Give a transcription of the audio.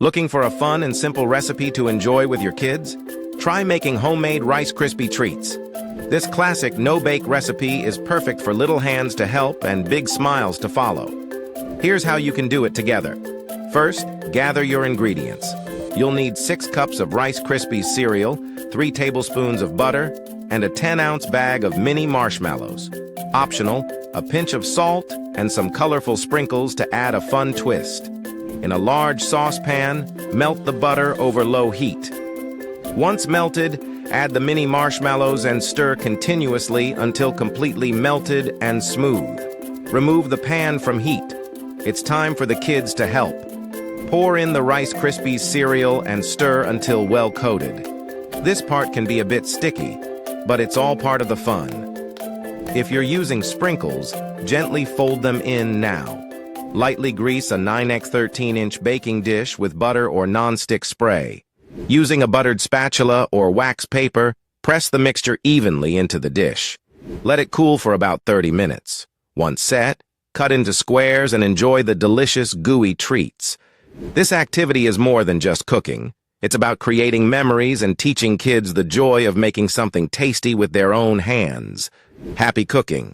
Looking for a fun and simple recipe to enjoy with your kids? Try making homemade Rice Krispie Treats. This classic no-bake recipe is perfect for little hands to help and big smiles to follow. Here's how you can do it together. First, gather your ingredients. You'll need 6 cups of Rice Krispies cereal, 3 tablespoons of butter, and a 10-ounce bag of mini marshmallows. Optional, a pinch of salt and some colorful sprinkles to add a fun twist. In a large saucepan, melt the butter over low heat. Once melted, add the mini marshmallows and stir continuously until completely melted and smooth. Remove the pan from heat. It's time for the kids to help. Pour in the Rice Krispies cereal and stir until well coated. This part can be a bit sticky, but it's all part of the fun. If you're using sprinkles, gently fold them in now. Lightly grease a 9x13-inch baking dish with butter or non-stick spray. Using a buttered spatula or wax paper, press the mixture evenly into the dish. Let it cool for about 30 minutes. Once set, cut into squares and enjoy the delicious, gooey treats. This activity is more than just cooking. It's about creating memories and teaching kids the joy of making something tasty with their own hands. Happy cooking!